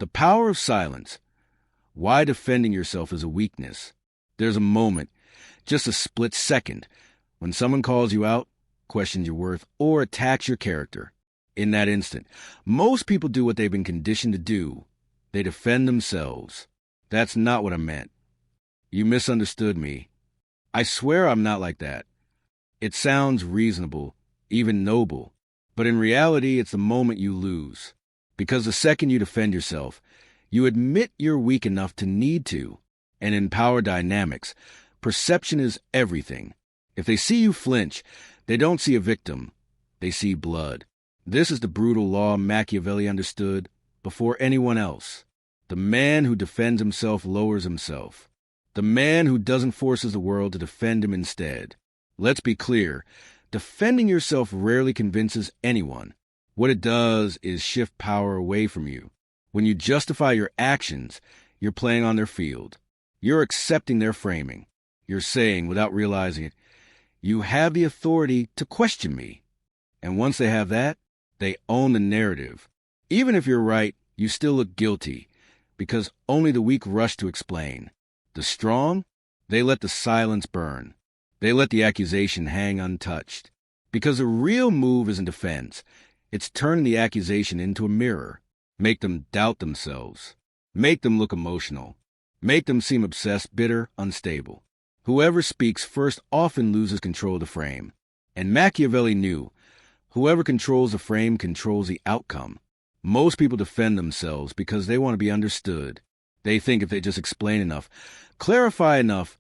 The power of silence. Why defending yourself is a weakness. There's a moment, just a split second, when someone calls you out, questions your worth, or attacks your character. In that instant, most people do what they've been conditioned to do. They defend themselves. That's not what I meant. You misunderstood me. I swear I'm not like that. It sounds reasonable, even noble, but in reality, it's the moment you lose. Because the second you defend yourself, you admit you're weak enough to need to. And in power dynamics, perception is everything. If they see you flinch, they don't see a victim. They see blood. This is the brutal law Machiavelli understood before anyone else. The man who defends himself lowers himself. The man who doesn't forces the world to defend him instead. Let's be clear, defending yourself rarely convinces anyone. What it does is shift power away from you. When you justify your actions, you're playing on their field. You're accepting their framing. You're saying, without realizing it, you have the authority to question me. And once they have that, they own the narrative. Even if you're right, you still look guilty, because only the weak rush to explain. The strong, they let the silence burn. They let the accusation hang untouched. Because the real move isn't defense. It's turning the accusation into a mirror. Make them doubt themselves. Make them look emotional. Make them seem obsessed, bitter, unstable. Whoever speaks first often loses control of the frame. And Machiavelli knew, whoever controls the frame controls the outcome. Most people defend themselves because they want to be understood. They think if they just explain enough, clarify enough,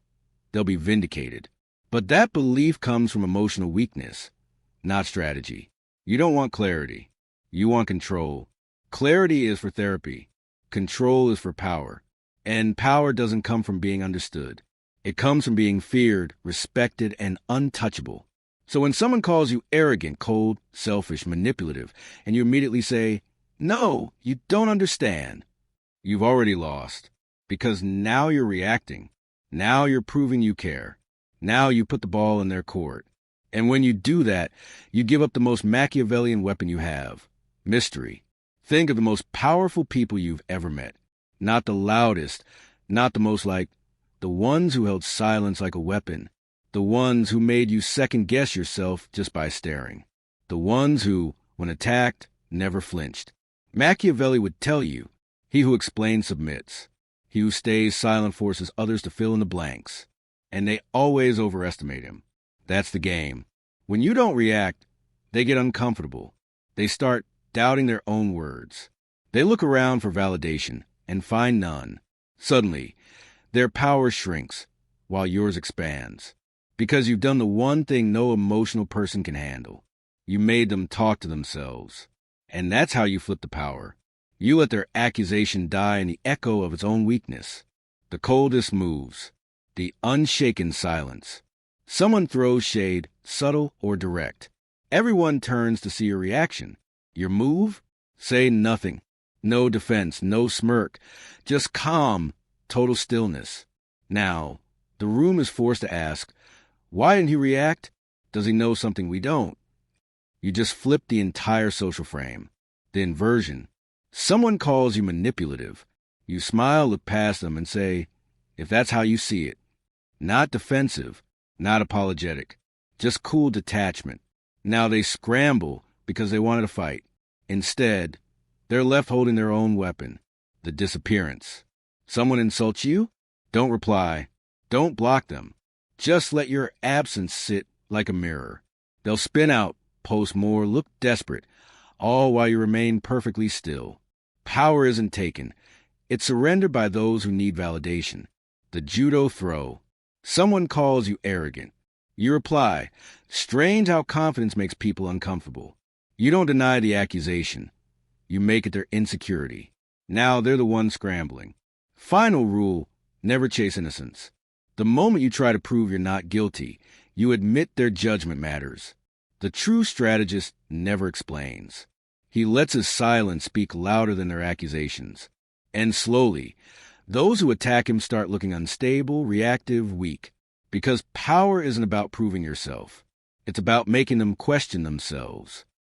they'll be vindicated. But that belief comes from emotional weakness, not strategy. You don't want clarity. You want control. Clarity is for therapy. Control is for power. And power doesn't come from being understood. It comes from being feared, respected, and untouchable. So when someone calls you arrogant, cold, selfish, manipulative, and you immediately say, "No, you don't understand," you've already lost. Because now you're reacting. Now you're proving you care. Now you put the ball in their court. And when you do that, you give up the most Machiavellian weapon you have, mystery. Think of the most powerful people you've ever met. Not the loudest, not the most liked, the ones who held silence like a weapon. The ones who made you second-guess yourself just by staring. The ones who, when attacked, never flinched. Machiavelli would tell you, he who explains submits. He who stays silent forces others to fill in the blanks. And they always overestimate him. That's the game. When you don't react, they get uncomfortable. They start doubting their own words. They look around for validation and find none. Suddenly, their power shrinks while yours expands. Because you've done the one thing no emotional person can handle. You made them talk to themselves. And that's how you flip the power. You let their accusation die in the echo of its own weakness. The coldest moves. The unshaken silence. Someone throws shade, subtle or direct. Everyone turns to see your reaction. Your move? Say nothing. No defense, no smirk. Just calm, total stillness. Now, the room is forced to ask, why didn't he react? Does he know something we don't? You just flip the entire social frame. The inversion. Someone calls you manipulative. You smile, look past them, and say, if that's how you see it. Not defensive, not apologetic, just cool detachment. Now they scramble because they wanted to fight. Instead, they're left holding their own weapon, the disappearance. Someone insults you? Don't reply. Don't block them. Just let your absence sit like a mirror. They'll spin out, post more, look desperate, all while you remain perfectly still. Power isn't taken. It's surrendered by those who need validation. The judo throw. Someone calls you arrogant. You reply, strange how confidence makes people uncomfortable. You don't deny the accusation. You make it their insecurity. Now they're the ones scrambling. Final rule, never chase innocence. The moment you try to prove you're not guilty, you admit their judgment matters. The true strategist never explains. He lets his silence speak louder than their accusations. And slowly, those who attack him start looking unstable, reactive, weak. Because power isn't about proving yourself. It's about making them question themselves.